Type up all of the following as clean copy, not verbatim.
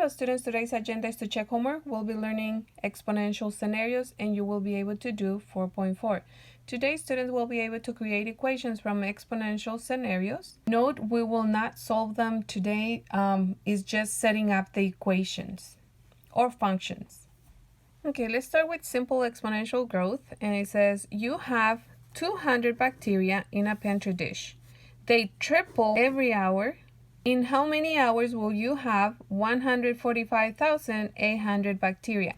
Hello students, today's agenda is to check homework. We'll be learning exponential scenarios and you will be able to do 4.4. Today students will be able to create equations from exponential scenarios. Note, we will not solve them today. It's just setting up the equations or functions. Okay, let's start with simple exponential growth, and it says you have 200 bacteria in a petri dish. They triple every hour. In how many hours will you have 145,800 bacteria?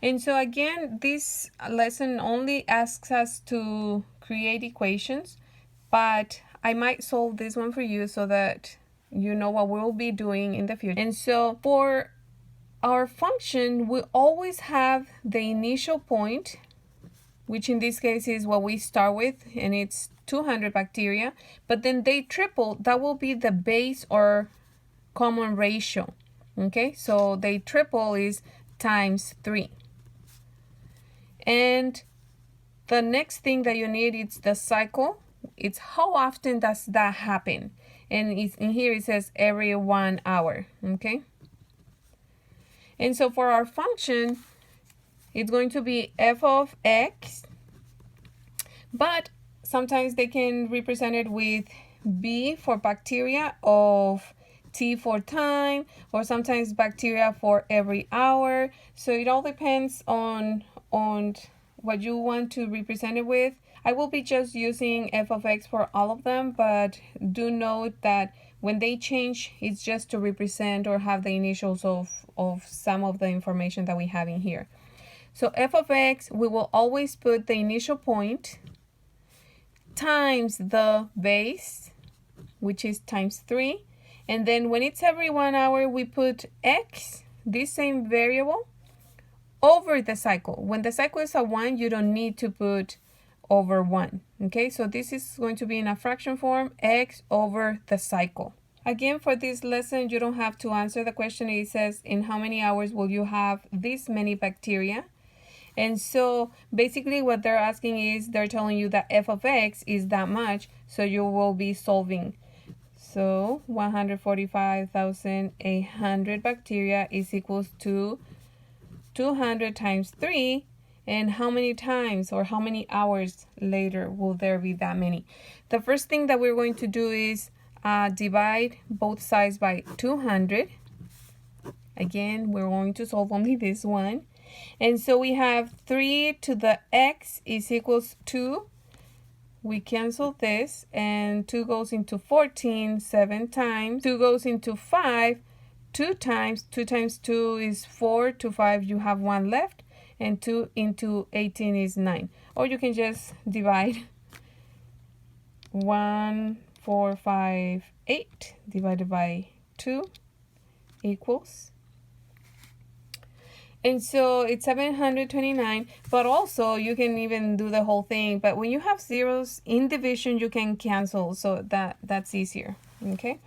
And so again, this lesson only asks us to create equations, but I might solve this one for you so that you know what we'll be doing in the future. And so for our function, we always have the initial point, which in this case is what we start with, and it's 200 bacteria, but then they triple. That will be the base or common ratio. Okay, so they triple is times 3. And the next thing that you need is the cycle. It's how often does that happen, and it's in here it says every 1 hour. Okay, and so for our function, it's going to be f of x, but sometimes they can represent it with b for bacteria of t for time, or sometimes bacteria for every hour. So it all depends on what you want to represent it with. I will be just using f of x for all of them, but do note that when they change, it's just to represent or have the initials of some of the information that we have in here. So f of x, we will always put the initial point times the base, which is times 3. And then when it's every 1 hour, we put x, this same variable, over the cycle. When the cycle is a 1, you don't need to put over 1. Okay, so this is going to be in a fraction form, x over the cycle. Again, for this lesson, you don't have to answer the question. It says, in how many hours will you have this many bacteria? And so basically what they're asking is, they're telling you that f of x is that much, so you will be solving. So 145,800 bacteria is equals to 200 times 3. And how many times or how many hours later will there be that many? The first thing that we're going to do is divide both sides by 200. Again, we're going to solve only this one. And so we have 3 to the x is equals 2. We cancel this, and 2 goes into 14 7 times. 2 goes into 5 2 times. 2 times 2 is 4. To 5 you have 1 left, and 2 into 18 is 9. Or you can just divide 1,458 divided by 2 equals. And so it's 729, but also you can even do the whole thing. But when you have zeros in division, you can cancel, so that's easier. Okay.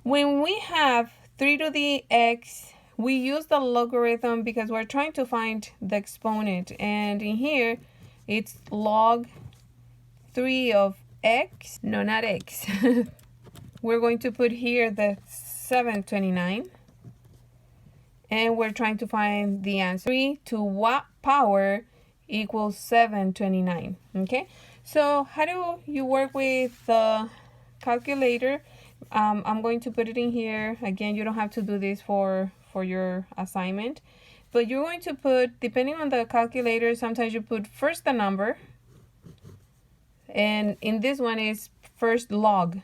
When we have 3 to the x, we use the logarithm because we're trying to find the exponent. And in here, it's log 3 of x. No, not x. We're going to put here the 729. And we're trying to find the answer. 3 to what power equals 729. Okay, so how do you work with the calculator? I'm going to put it in here. Again, you don't have to do this for your assignment, but you're going to put, depending on the calculator, sometimes you put first the number, and in this one is first log.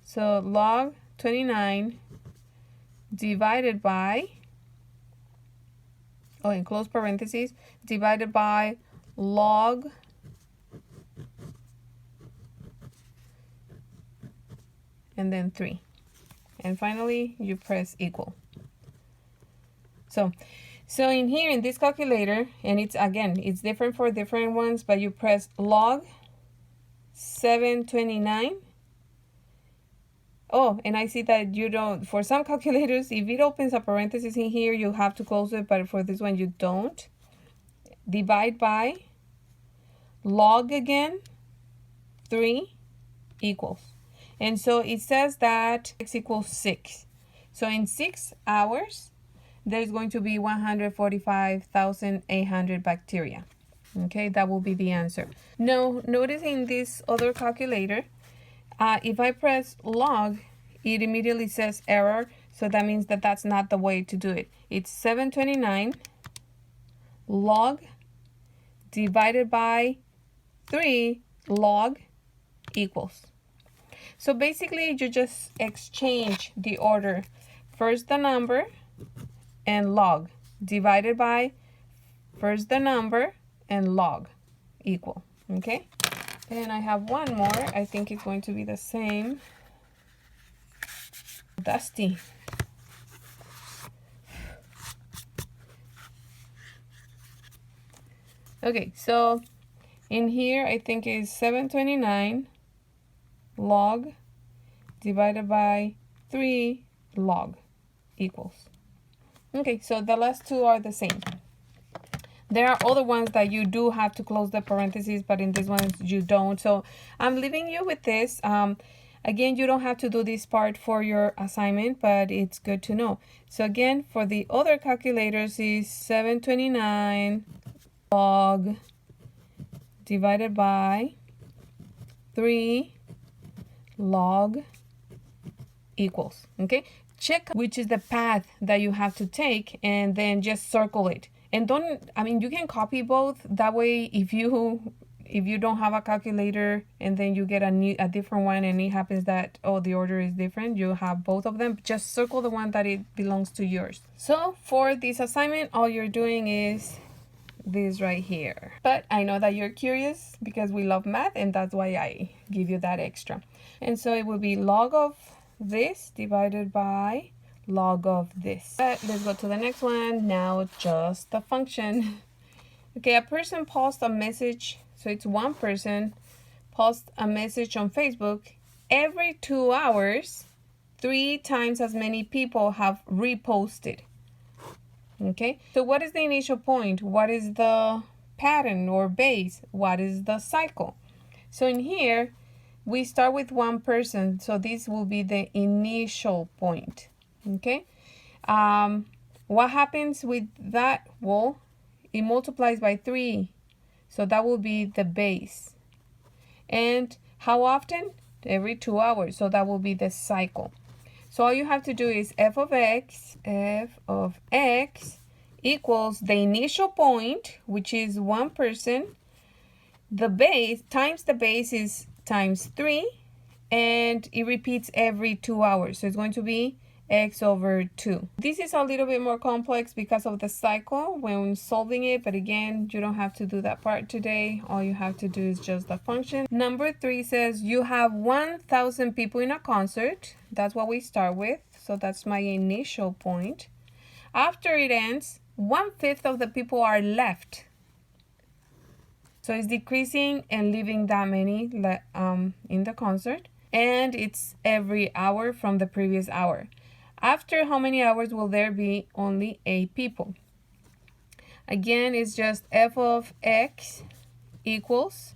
So log 29 divided by, in close parentheses, divided by log and then 3. And finally, you press equal. So in here, in this calculator, and it's different for different ones, but you press log 729. Oh, and I see that you don't, for some calculators, if it opens a parenthesis in here, you have to close it, but for this one, you don't. Divide by log again 3 equals. And so it says that x equals 6. So in 6 hours, there's going to be 145,800 bacteria. Okay, that will be the answer. Now, notice in this other calculator, if I press log, it immediately says error. So that means that that's not the way to do it. It's 729 log divided by 3 log equals. So basically, you just exchange the order. First the number and log divided by first the number and log equal. Okay, and I have one more. I think it's going to be the same. Dusty. Okay, so in here I think is 729 log divided by 3 log equals. Okay, so the last two are the same. There are other ones that you do have to close the parentheses, but in this one you don't. So I'm leaving you with this. Again, you don't have to do this part for your assignment, but it's good to know. So again, for the other calculators is 729 log divided by 3 log equals. Okay, check which is the path that you have to take and then just circle it. And you can copy both. That way, if you don't have a calculator and then you get a different one and it happens that, oh, the order is different, you have both of them, just circle the one that it belongs to yours. So for this assignment, all you're doing is this right here. But I know that you're curious because we love math, and that's why I give you that extra. And so it will be log of this divided by log of this. But let's go to the next one. Now just the function. Okay, a person posts a message. So it's one person posts a message on Facebook. Every 2 hours, 3 times as many people have reposted. Okay, so what is the initial point? What is the pattern or base? What is the cycle? So in here, we start with one person. So this will be the initial point. Okay, what happens with that? Well, it multiplies by 3. So that will be the base. And how often? Every 2 hours. So that will be the cycle. So all you have to do is f of x equals the initial point, which is one person. The base times the base is times 3, and it repeats every 2 hours. So it's going to be x over 2. This is a little bit more complex because of the cycle when solving it, but again, you don't have to do that part today. All you have to do is just the function. Number 3 says you have 1,000 people in a concert. That's what we start with. So that's my initial point. After it ends, 1/5 of the people are left. So it's decreasing and leaving that many in the concert. And it's every hour from the previous hour. After how many hours will there be only 8 people? Again, it's just f of x equals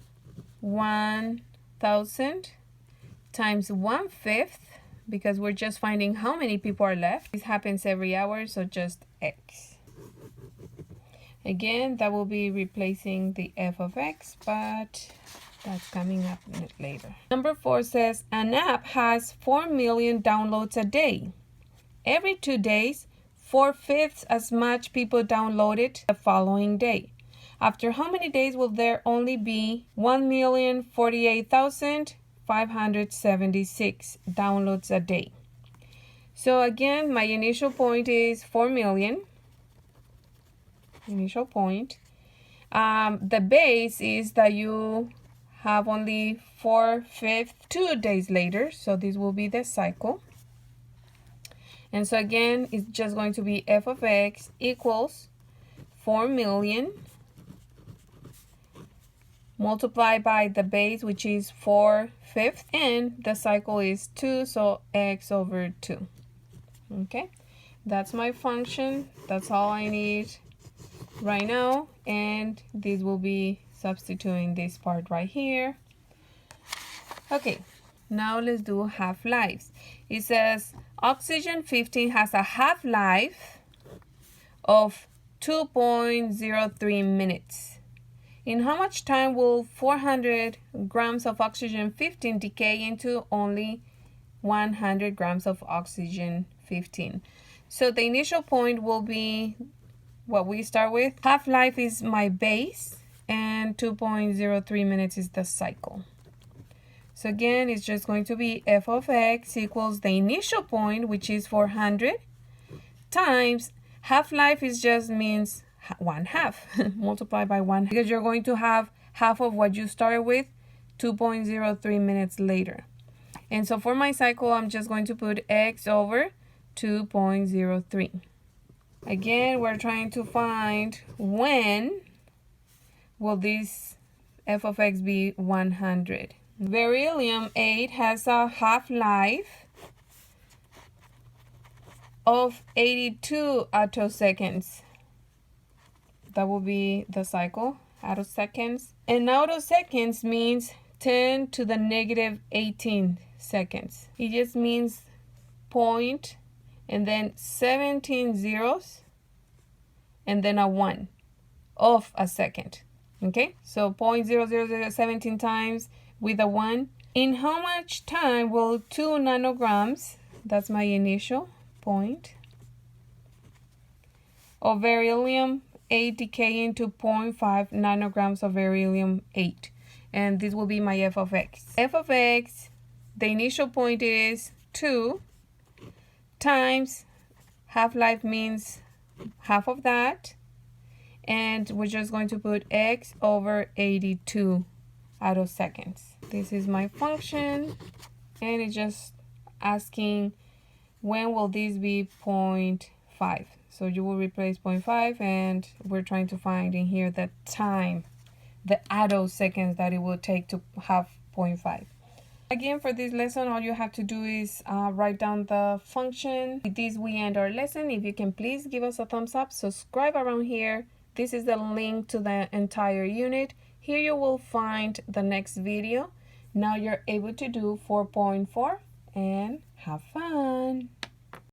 1,000 times 1/5, because we're just finding how many people are left. This happens every hour, so just x. Again, that will be replacing the f of x, but that's coming up later. Number 4 says an app has 4 million downloads a day. Every 2 days, 4/5 as much people download it the following day. After how many days will there only be 1,048,576 downloads a day? So again, my initial point is 4 million. Initial point. The base is that you have only 4/5 2 days later. So this will be the cycle. And so again, it's just going to be f of x equals 4 million multiplied by the base, which is 4/5, and the cycle is 2, so x over 2. Okay, that's my function. That's all I need right now, and this will be substituting this part right here. Okay, now let's do half-lives. It says oxygen 15 has a half-life of 2.03 minutes. In how much time will 400 grams of oxygen 15 decay into only 100 grams of oxygen 15? So the initial point will be what we start with. Half-life is my base, and 2.03 minutes is the cycle. So again, it's just going to be f of x equals the initial point, which is 400, times half-life is just means 1/2, multiply by 1, because you're going to have half of what you started with 2.03 minutes later. And so for my cycle, I'm just going to put x over 2.03. Again, we're trying to find when will this f of x be 100. Beryllium 8 has a half-life of 82 attoseconds. That will be the cycle, attoseconds. And attoseconds means 10 to the negative 18 seconds. It just means point and then 17 zeros and then a 1 of a second. Okay, so 0.0017 times with a 1. In how much time will 2 nanograms, that's my initial point, of beryllium 8 decay into 0.5 nanograms of beryllium 8? And this will be my f of x. F of x, the initial point is 2 times half-life means half of that, and we're just going to put x over 82 attoseconds. This is my function, and it's just asking when will this be 0.5. So you will replace 0.5, and we're trying to find in here the time, the attoseconds that it will take to have 0.5. Again, for this lesson, all you have to do is write down the function. With this, we end our lesson. If you can please give us a thumbs up, subscribe around here. This is the link to the entire unit. Here you will find the next video. Now you're able to do 4.4 and have fun.